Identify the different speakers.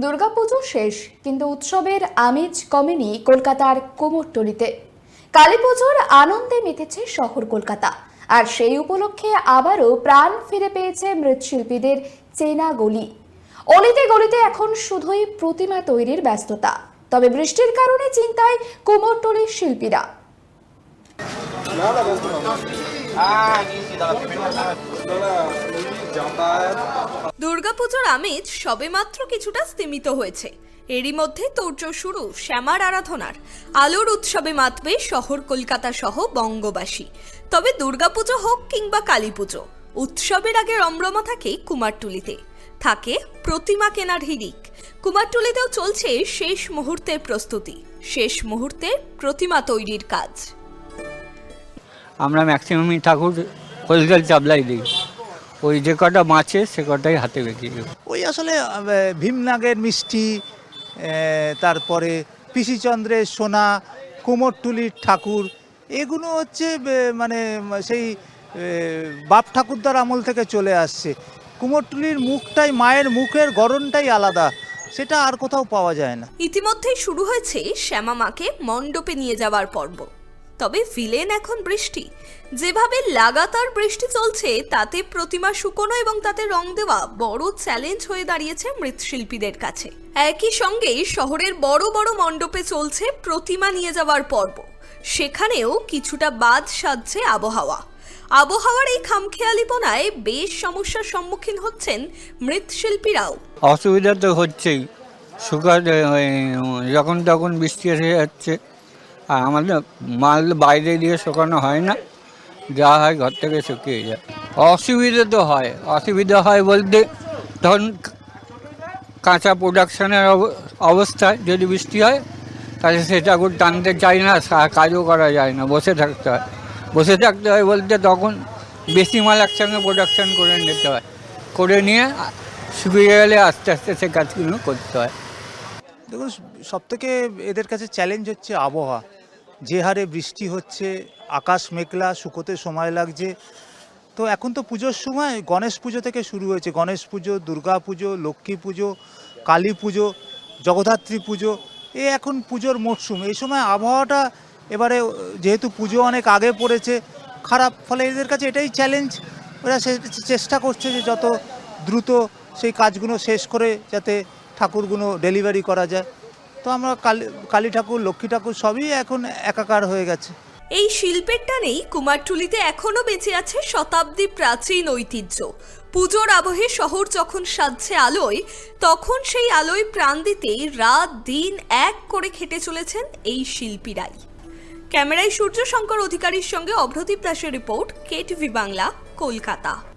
Speaker 1: দুর্গাপুজো শেষ, কিন্তু উৎসবের আমেজ কমেনি কলকাতার কুমোরটুলিতে। কালীপুজোর আনন্দে মেতেছে শহর কলকাতা, আর সেই উপলক্ষে আবারও প্রাণ ফিরে পেয়েছে মৃৎশিল্পীদের চেনা গলি। অলিতে গলিতে এখন শুধুই প্রতিমা তৈরির ব্যস্ততা। তবে বৃষ্টির কারণে চিন্তায় কুমোরটুলির শিল্পীরা।
Speaker 2: দুর্গাপুজোর আমেজ সবেমাত্র কিছুটা স্তীমিত হয়েছে। এরই মধ্যে তোড়জোড় শুরু শ্যামার আরাধনার। আলোর উৎসবে মাতবে শহর কলকাতা সহ বঙ্গবাসী। তবে দুর্গাপুজো হোক কিংবা কালীপুজো, উৎসবের আগে রমরমা থাকে কুমারটুলিতে। থাকে প্রতিমা কেনার হিড়িক। কুমারটুলিতেও চলছে শেষ মুহূর্তের প্রস্তুতি, শেষ মুহূর্তের প্রতিমা তৈরির কাজ।
Speaker 3: আমরা ম্যাক্সিমামই ঠাকুর হোলসেল চাবলাই দিই, ওই যে কটা বাঁচে সে কটাই হাতে বেঁকে দিই।
Speaker 4: ওই আসলে ভীমনাগের মিষ্টি, তারপরে পিসিচন্দ্রের সোনা, কুমোরটুলির ঠাকুর, এগুলো হচ্ছে মানে সেই বাপ ঠাকুরদার আমল থেকে চলে আসছে। কুমোরটুলির মুখটাই, মায়ের মুখের গড়নটাই আলাদা, সেটা আর কোথাও পাওয়া যায় না।
Speaker 2: ইতিমধ্যেই শুরু হয়েছে শ্যামা মাকে মণ্ডপে নিয়ে যাওয়ার পর্ব। তবে ভিলেন এখন বৃষ্টি। যেভাবে লাগাতার বৃষ্টি চলছে তাতে প্রতিমা শুকোনো এবং তাতে রং দেওয়া বড় চ্যালেঞ্জ হয়ে দাঁড়িয়েছে মৃৎশিল্পীদের কাছে। একই সঙ্গে শহরের বড় বড় মণ্ডপে চলছে প্রতিমা নিয়ে যাওয়ার পর্ব। সেখানেও কিছুটা বাদ সাধছে আবহাওয়ার এই খামখেয়ালিপনায় বেশ সমস্যার সম্মুখীন হচ্ছেন মৃৎশিল্পীরাও।
Speaker 3: অসুবিধা তো হচ্ছেই, যখন তখন বৃষ্টি এসে যাচ্ছে, আর আমাদের মাল বাইরে দিয়ে শুকানো হয় না, যা হয় ঘর থেকে শুকিয়ে যায়। অসুবিধা হয় বলতে ধরুন কাঁচা প্রোডাকশানের অবস্থায় যদি বৃষ্টি হয় তাহলে সেটা টানতে চাই না, কাজও করা যায় না, বসে থাকতে হয় বলতে তখন বেশি মাল একসঙ্গে প্রোডাকশান করে নিতে হয়, করে নিয়ে শুকিয়ে গেলে আস্তে আস্তে সে কাজগুলো করতে হয়।
Speaker 4: দেখুন, সবথেকে এদের কাছে চ্যালেঞ্জ হচ্ছে আবহাওয়া। যে হারে বৃষ্টি হচ্ছে, আকাশ মেঘলা, শুকোতে সময় লাগছে। তো এখন তো পুজোর সময়, গণেশ পুজো থেকে শুরু হয়েছে। গণেশ পুজো, দুর্গা পুজো, লক্ষ্মী পুজো, কালী পুজো, জগদ্ধাত্রী পুজো, এখন পুজোর মরশুম। এই সময় আবহাওয়াটা এবারে যেহেতু পুজো অনেক আগে পড়েছে, খারাপ, ফলে এদের কাছে এটাই চ্যালেঞ্জ। ওরা চেষ্টা করছে যে যত দ্রুত সেই কাজগুলো শেষ করে যাতে ঠাকুরগুলো ডেলিভারি করা যায়। তো আমরা কালী ঠাকুর, লক্ষ্মী ঠাকুর সবই এখন একাকার হয়ে গেছে।
Speaker 2: এই শিল্পের টানেই কুমারটুলিতে এখনো বেঁচে আছে শতাব্দী প্রাচীন ঐতিহ্য। পুজোর আবহে শহর যখন সাজছে আলোয়, তখন সেই আলোয় প্রাণ দিতেই রাত দিন এক করে খেটে চলেছেন এই শিল্পীরাই। ক্যামেরায় সূর্য শঙ্কর অধিকারীর সঙ্গে অভ্রদীপ দাসের রিপোর্ট, KTV বাংলা, কলকাতা।